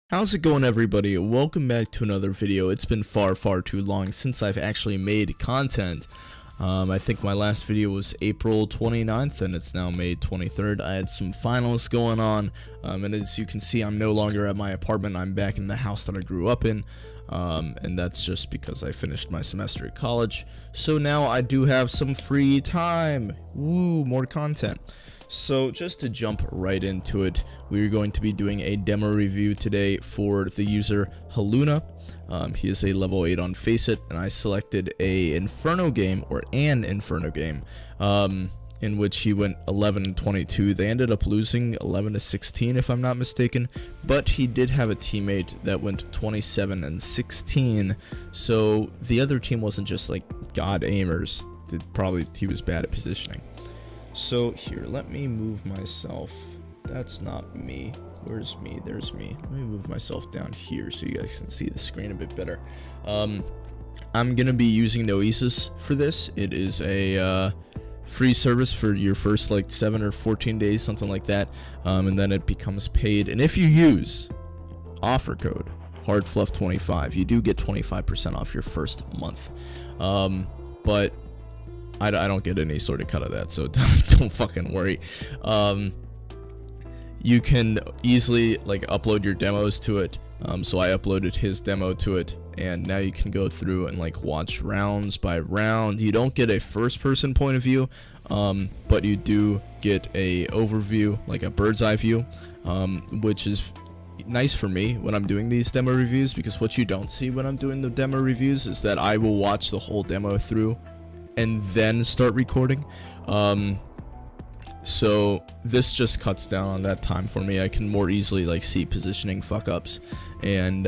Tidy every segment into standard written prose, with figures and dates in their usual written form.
How's it going, everybody? Welcome back to another video. It's been far too long since I've actually made content. I think my last video was April 29th and it's now May 23rd. I had some finals going on, and as you can see, I'm no longer at my apartment. I'm back in the house that I grew up in, and that's just because I finished my semester at college. So now I do have some free time. Woo, more content. So just to jump right into it, we're going to be doing a demo review today for the user Haluna. He is a level 8 on Faceit, and I selected an Inferno game, in which he went 11-22. They ended up losing 11-16 if I'm not mistaken, but he did have a teammate that went 27-16, so the other team wasn't just like god aimers. He was bad at positioning. So here, let me move myself. That's not me. Where's me? There's me. Let me move myself down here so you guys can see the screen a bit better. I'm gonna be using Oasis for this. It is a free service for your first like 7 or 14 days, something like that, and then it becomes paid. And if you use offer code HardFluff25, you do get 25% off your first month. But I don't get any sort of cut of that, so don't fucking worry. You can easily like upload your demos to it. So I uploaded his demo to it, and now you can go through and like watch rounds by round. You don't get a first-person point of view, but you do get a overview, like a bird's eye view, which is nice for me when I'm doing these demo reviews, because what you don't see when I'm doing the demo reviews is that I will watch the whole demo through and then start recording. So this just cuts down on that time for me. I can more easily like see positioning fuck ups and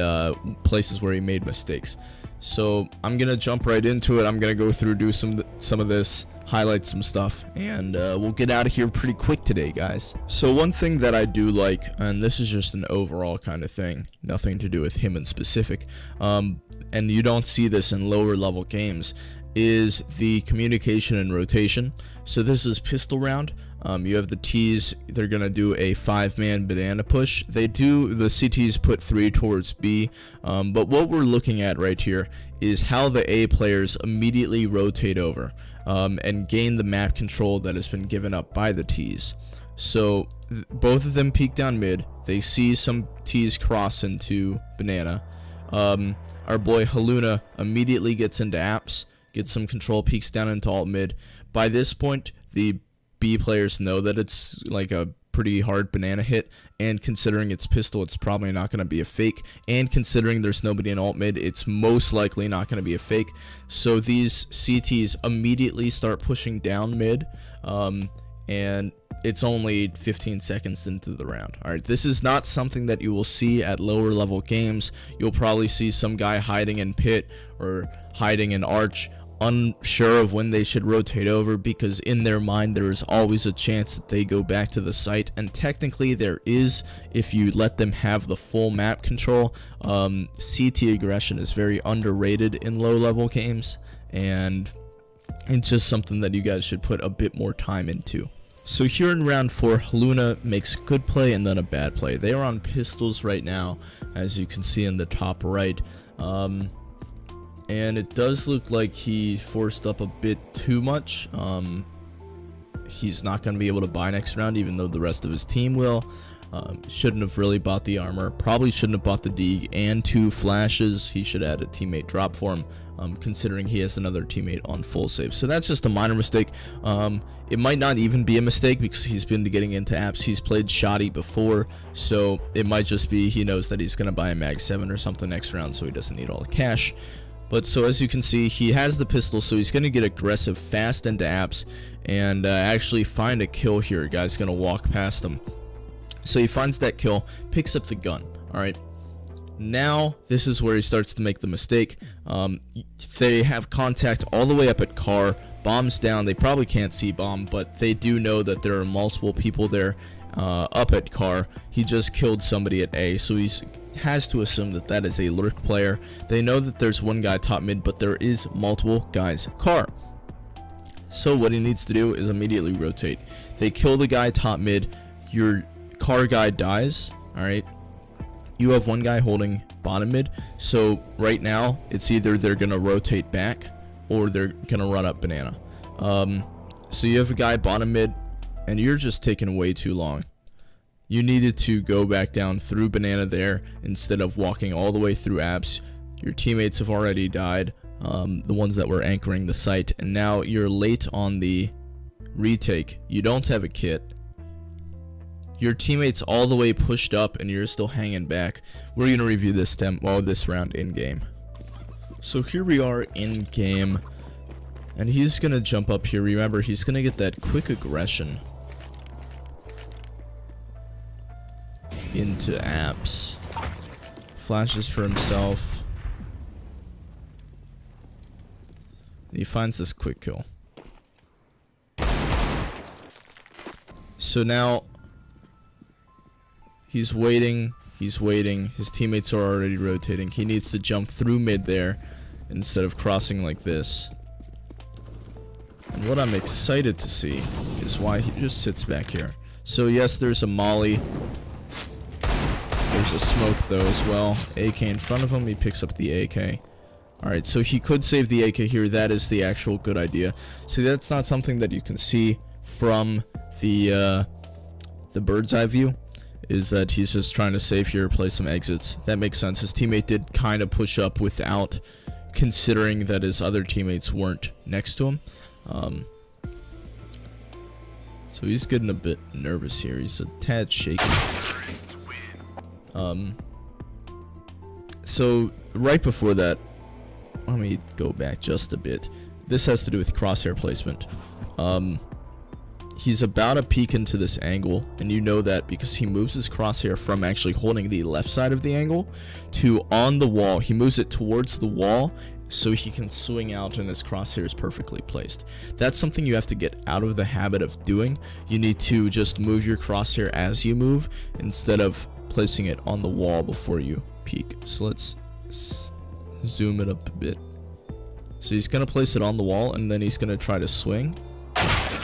places where he made mistakes. So I'm gonna jump right into it. I'm gonna go through, do some of this, highlight some stuff, and we'll get out of here pretty quick today, guys. So one thing that I do like, and this is just an overall kind of thing, nothing to do with him in specific, and you don't see this in lower level games, is the communication and rotation. So this is pistol round. You have the T's, they're gonna do a 5-man banana push. The CTs put 3 towards B, but what we're looking at right here is how the A players immediately rotate over and gain the map control that has been given up by the T's. So both of them peek down mid, they see some T's cross into banana. Our boy Haluna immediately gets into apps, gets some control, peeks down into alt mid. By this point, the B players know that it's like a pretty hard banana hit, and considering it's pistol, it's probably not going to be a fake, and considering there's nobody in alt mid, it's most likely not going to be a fake. So these CTs immediately start pushing down mid, and it's only 15 seconds into the round. Alright, this is not something that you will see at lower level games. You'll probably see some guy hiding in pit or hiding in arch, unsure of when they should rotate over, because in their mind there is always a chance that they go back to the site, and technically there is if you let them have the full map control. CT aggression is very underrated in low level games, and it's just something that you guys should put a bit more time into. So here in round 4, Haluna makes a good play and then a bad play. They are on pistols right now, as you can see in the top right. And it does look like he forced up a bit too much. He's not going to be able to buy next round, even though the rest of his team will. Shouldn't have really bought the armor. Probably shouldn't have bought the Deeg and 2 flashes. He should add a teammate drop for him, considering he has another teammate on full save. So that's just a minor mistake. It might not even be a mistake, because he's been getting into apps. He's played shoddy before, so it might just be he knows that he's going to buy a mag 7 or something next round, so he doesn't need all the cash. But so as you can see, he has the pistol, so he's going to get aggressive fast into apps and actually find a kill here. A guy's going to walk past him. So he finds that kill, picks up the gun. Alright, now this is where he starts to make the mistake. They have contact all the way up at car, bombs down. They probably can't see bomb, but they do know that there are multiple people there up at car. He just killed somebody at A, so he's has to assume that that is a lurk player. They know that there's one guy top mid, but there is multiple guys car. So what he needs to do is immediately rotate. They kill the guy top mid, your car guy dies, alright, you have one guy holding bottom mid. So right now, it's either they're going to rotate back or they're going to run up banana. So you have a guy bottom mid, and you're just taking way too long. You needed to go back down through banana there instead of walking all the way through apps. Your teammates have already died, the ones that were anchoring the site, and now you're late on the retake. You don't have a kit. Your teammates all the way pushed up and you're still hanging back. We're going to review this this round in game. So here we are in game, and he's going to jump up here. Remember, he's going to get that quick aggression into apps. Flashes for himself. He finds this quick kill. So now he's waiting, his teammates are already rotating. He needs to jump through mid there instead of crossing like this. And what I'm excited to see is why he just sits back here. So yes, there's a molly. There's a smoke though as well. AK in front of him, he picks up the AK. Alright, so he could save the AK here. That is the actual good idea. See, that's not something that you can see from the bird's eye view, is that he's just trying to save here, play some exits. That makes sense. His teammate did kind of push up without considering that his other teammates weren't next to him. So he's getting a bit nervous here. He's a tad shaky. So right before that, let me go back just a bit. This has to do with crosshair placement. He's about to peek into this angle, and you know that because he moves his crosshair from actually holding the left side of the angle to on the wall. He moves it towards the wall so he can swing out and his crosshair is perfectly placed. That's something you have to get out of the habit of doing. You need to just move your crosshair as you move instead of placing it on the wall before you peek. So let's zoom it up a bit. So he's going to place it on the wall and then he's going to try to swing.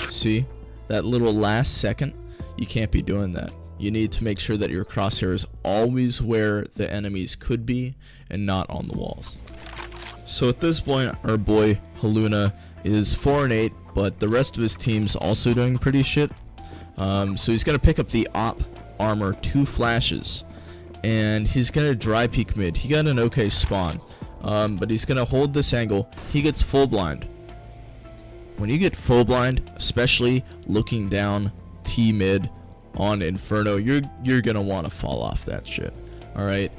See? That little last second, you can't be doing that. You need to make sure that your crosshair is always where the enemies could be and not on the walls. So at this point, our boy Haluna is 4-8, but the rest of his team's also doing pretty shit. So he's going to pick up the op armor, 2 flashes, and he's going to dry peek mid. He got an okay spawn, but he's going to hold this angle. He gets full blind. When you get full blind, especially looking down T mid on Inferno, you're gonna want to fall off that shit. All right.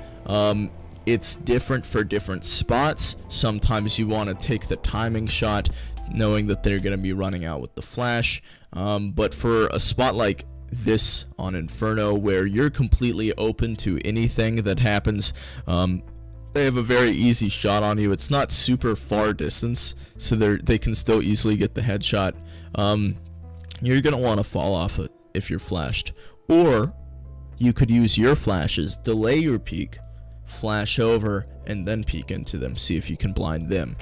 It's different for different spots. Sometimes you want to take the timing shot, knowing that they're gonna be running out with the flash. But for a spot like this on Inferno, where you're completely open to anything that happens, they have a very easy shot on you. It's not super far distance, so they can still easily get the headshot. You're gonna want to fall off it if you're flashed, or you could use your flashes, delay your peek, flash over, and then peek into them. See if you can blind them,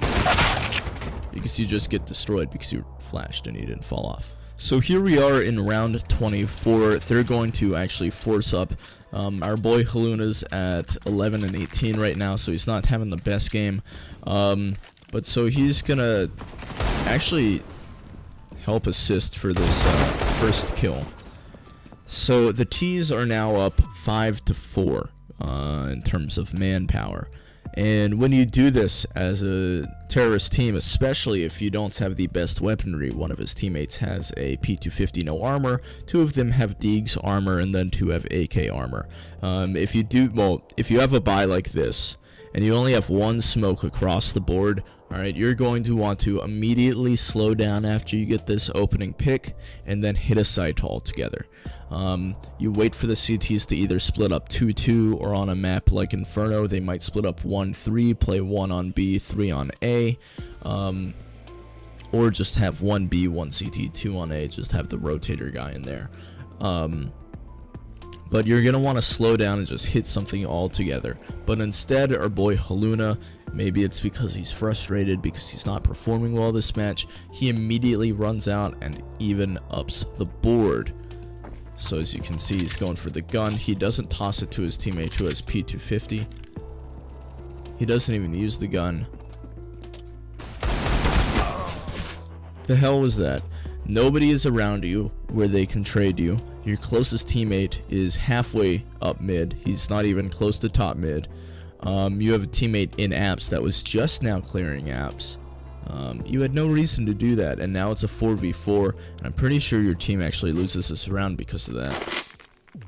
because you just get destroyed because you flashed and you didn't fall off. So here we are in round 24. They're going to actually force up. Our boy Haluna's at 11 and 18 right now, so he's not having the best game. But so he's gonna actually help assist for this first kill. So the T's are now up 5-4 in terms of manpower. And when you do this as a terrorist team, especially if you don't have the best weaponry, one of his teammates has a P250 no armor, 2 of them have Deeg's armor, and then 2 have AK armor. If you have a buy like this, and you only have 1 smoke across the board, alright, you're going to want to immediately slow down after you get this opening pick, and then hit a site altogether. You wait for the CTs to either split up 2-2, or on a map like Inferno, they might split up 1-3, play 1 on B, 3 on A, or just have 1 B, 1 CT, 2 on A, just have the rotator guy in there. But you're going to want to slow down and just hit something altogether. But instead, our boy Haluna, maybe it's because he's frustrated because he's not performing well this match, he immediately runs out and even ups the board. So as you can see, he's going for the gun. He doesn't toss it to his teammate who has P250. He doesn't even use the gun. The hell was that? Nobody is around you where they can trade you. Your closest teammate is halfway up mid. He's not even close to top mid. You have a teammate in apps that was just now clearing apps. You had no reason to do that, and now it's a 4v4, and I'm pretty sure your team actually loses this round because of that.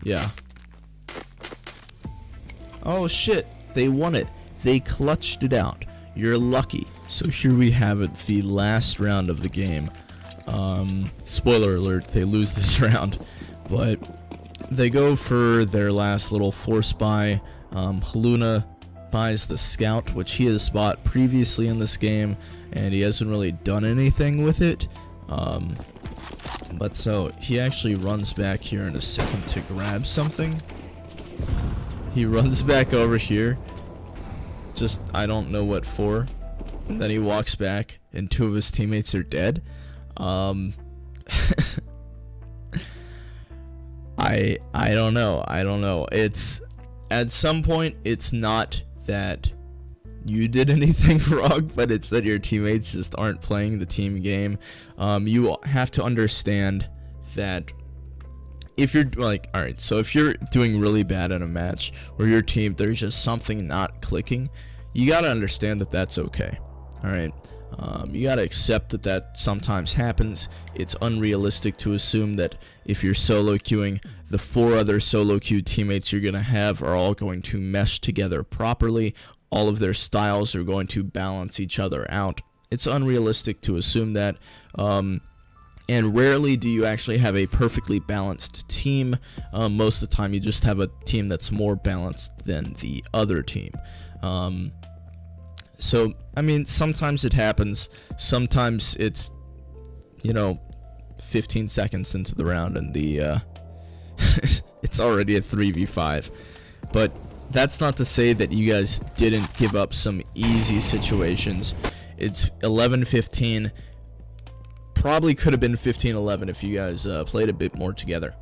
Yeah. Oh shit, they won it. They clutched it out. You're lucky. So here we have it, the last round of the game. Spoiler alert, they lose this round, but they go for their last little force buy. Haluna buys the scout, which he has bought previously in this game, and he hasn't really done anything with it. But so he actually runs back here in a second to grab something. He runs back over here, just I don't know what for. And then he walks back, and 2 of his teammates are dead. I don't know. It's at some point it's not that you did anything wrong, but it's that your teammates just aren't playing the team game. You have to understand that if you're like, alright, so if you're doing really bad in a match or your team, there's just something not clicking, you gotta understand that that's okay. Alright, you gotta accept that that sometimes happens. It's unrealistic to assume that if you're solo queuing, the 4 other solo queue teammates you're gonna have are all going to mesh together properly. All of their styles are going to balance each other out. It's unrealistic to assume that, and rarely do you actually have a perfectly balanced team. Most of the time you just have a team that's more balanced than the other team. So, I mean, sometimes it happens. Sometimes it's, 15 seconds into the round and the, it's already a 3v5. But that's not to say that you guys didn't give up some easy situations. It's 11-15. Probably could have been 15-11 if you guys played a bit more together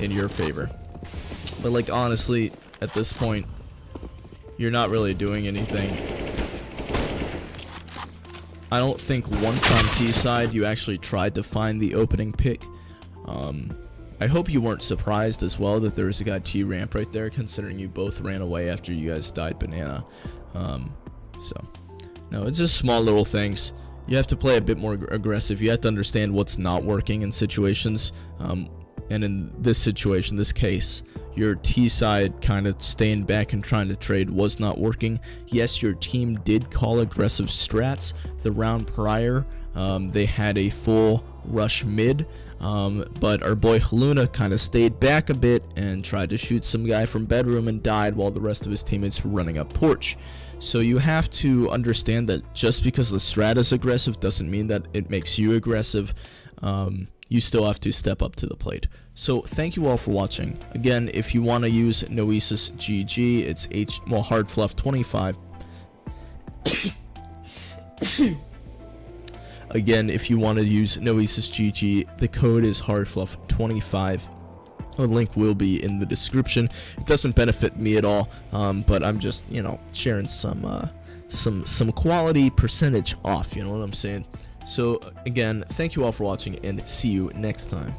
in your favor. But, like, honestly, at this point, you're not really doing anything. I don't think once on T side you actually tried to find the opening pick. I hope you weren't surprised as well that there was a guy T ramp right there, considering you both ran away after you guys died banana. So, no, it's just small little things. You have to play a bit more aggressive. You have to understand what's not working in situations. And in this situation, this case, your T side kind of staying back and trying to trade was not working. Yes, your team did call aggressive strats. The round prior, they had a full rush mid, but our boy Haluna kind of stayed back a bit and tried to shoot some guy from bedroom and died while the rest of his teammates were running up porch. So you have to understand that just because the strat is aggressive doesn't mean that it makes you aggressive. You still have to step up to the plate. So thank you all for watching. Again, if you want to use Noesis GG, it's hardfluff25. Again, if you want to use Noesis GG, the code is hardfluff25. The link will be in the description. It doesn't benefit me at all, but I'm just, sharing some quality percentage off, you know what I'm saying? So again, thank you all for watching and see you next time.